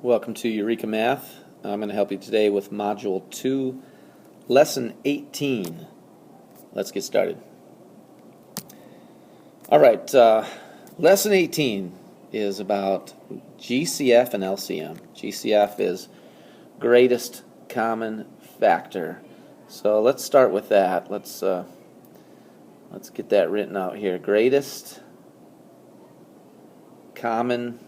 Welcome to Eureka Math. I'm going to help you today with Module 2, Lesson 18. Let's get started. Alright, Lesson 18 is about GCF and LCM. GCF is greatest common factor. So let's start with that. Let's get that written out here. Greatest common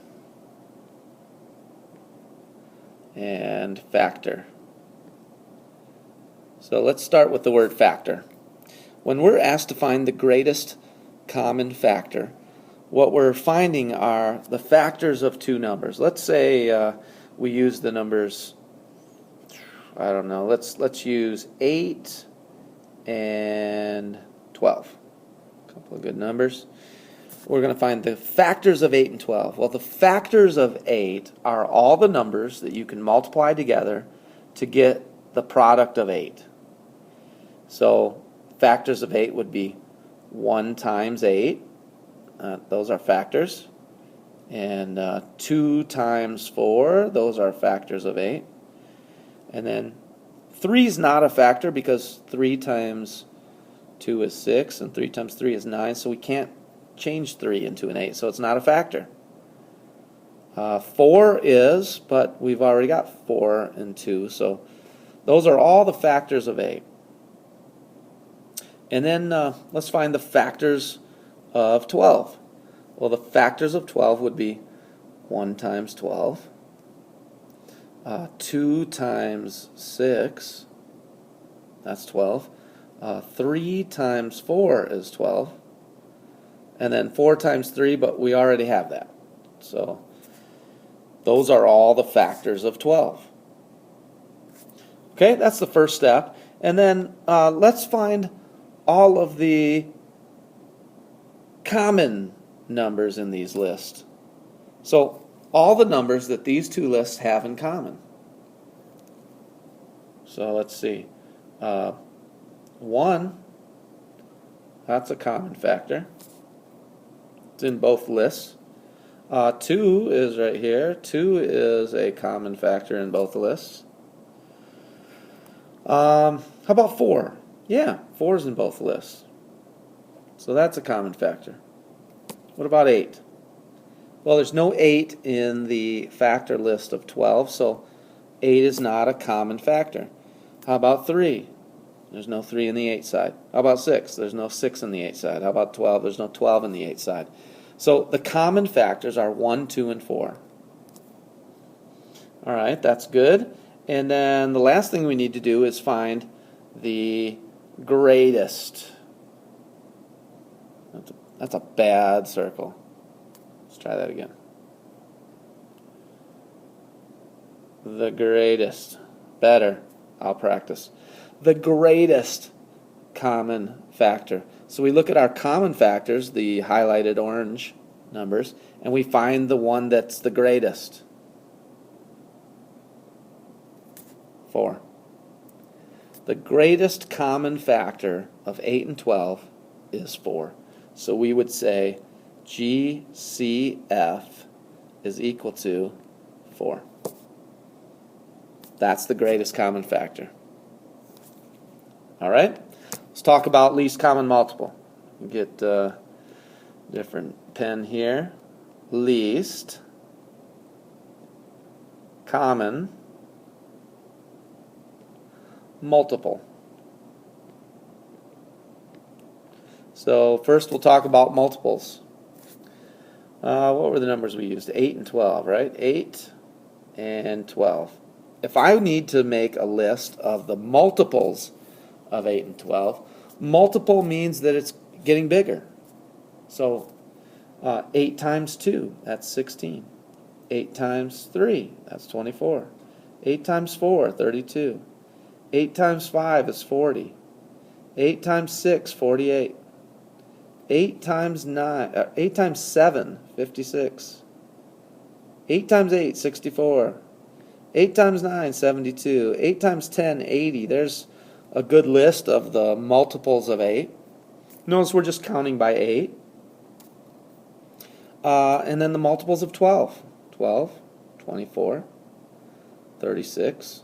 and factor. So let's start with the word factor. When we're asked to find the greatest common factor, what we're finding are the factors of two numbers. Let's say we use the numbers, I don't know, let's use 8 and 12. A couple of good numbers. We're going to find the factors of 8 and 12. Well, the factors of 8 are all the numbers that you can multiply together to get the product of 8. So factors of 8 would be 1 times 8. Those are factors. And 2 times 4. Those are factors of 8. And then 3 is not a factor because 3 times 2 is 6 and 3 times 3 is 9. So we can't change 3 into an 8, so it's not a factor. 4 is, but we've already got 4 and 2, so those are all the factors of 8. And then let's find the factors of 12. Well, the factors of 12 would be 1 times 12, 2 times 6, that's 12, 3 times 4 is 12, and then 4 times 3, but we already have that. So those are all the factors of 12. Okay, that's the first step. And then let's find all of the common numbers in these lists. So all the numbers that these two lists have in common. So let's see. 1, that's a common factor. It's in both lists. 2 is right here. 2 is a common factor in both lists. How about 4? Yeah, 4 is in both lists. So that's a common factor. What about 8? Well, there's no 8 in the factor list of 12, so 8 is not a common factor. How about 3? There's no 3 in the 8 side. How about 6? There's no 6 in the 8 side. How about 12? There's no 12 in the 8 side. So the common factors are 1, 2, and 4. All right, that's good. And then the last thing we need to do is find the greatest. That's a bad circle. Let's try that again. The greatest. Better. I'll practice. The greatest common factor. So we look at our common factors, the highlighted orange numbers, and we find the one that's the greatest. 4. The greatest common factor of 8 and 12 is 4. So we would say GCF is equal to 4. That's the greatest common factor. All right? Let's talk about least common multiple. Get a different pen here. Least common multiple. So first we'll talk about multiples. What were the numbers we used? 8 and 12, right? 8 and 12. If I need to make a list of the multiples of 8 and 12, multiple means that it's getting bigger. So 8 times 2, that's 16. 8 times 3, that's 24. 8 times 4, 32. 8 times 5 is 40. 8 times 6, 48. 8 times 7, 56. 8 times 8, 64. 8 times 9, 72. 8 times 10, 80. There's a good list of the multiples of 8. Notice we're just counting by 8. And then the multiples of 12. 12, 24, 36,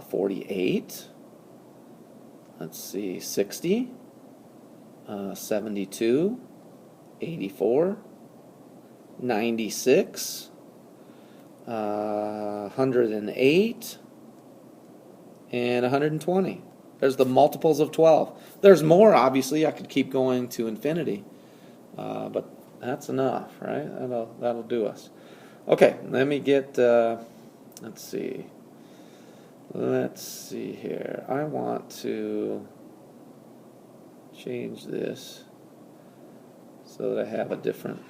48, let's see, 60, 72, 84, 96, 108, and 120. There's the multiples of 12. There's more, obviously. I could keep going to infinity, but that's enough, right? That'll do us. Okay, let me get, let's see here. I want to change this so that I have a different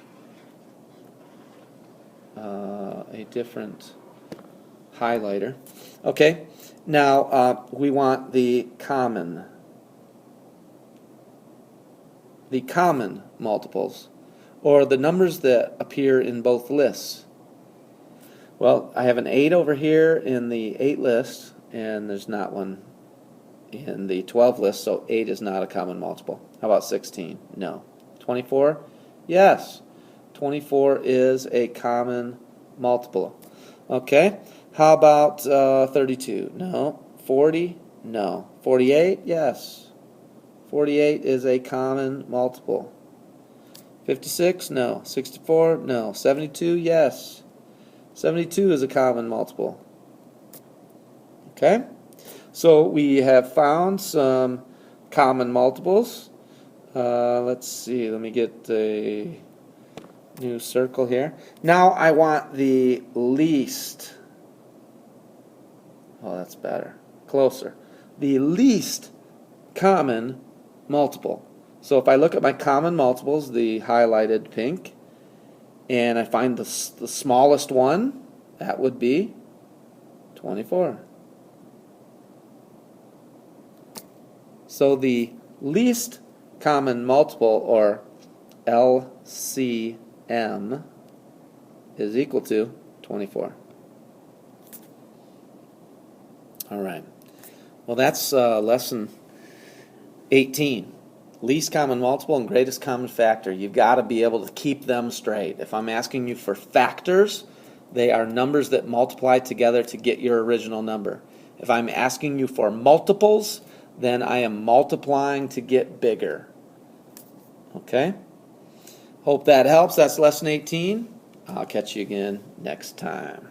highlighter. Okay, now we want the common multiples, or the numbers that appear in both lists. Well, I have an 8 over here in the 8 list, and there's not one in the 12 list, so 8 is not a common multiple. How about 16? No. 24? Yes. 24 is a common multiple. Okay. How about 32? No. 40? No. 48? Yes. 48 is a common multiple. 56? No. 64? No. 72? Yes. 72 is a common multiple. Okay? So we have found some common multiples. Let's see. Let me get a new circle here. Now I want the least. Oh, that's better. Closer. The least common multiple. So if I look at my common multiples, the highlighted pink, and I find the smallest one, that would be 24. So the least common multiple, or LCM, is equal to 24. All right. Well, that's lesson 18. Least common multiple and greatest common factor. You've got to be able to keep them straight. If I'm asking you for factors, they are numbers that multiply together to get your original number. If I'm asking you for multiples, then I am multiplying to get bigger. Okay? Hope that helps. That's lesson 18. I'll catch you again next time.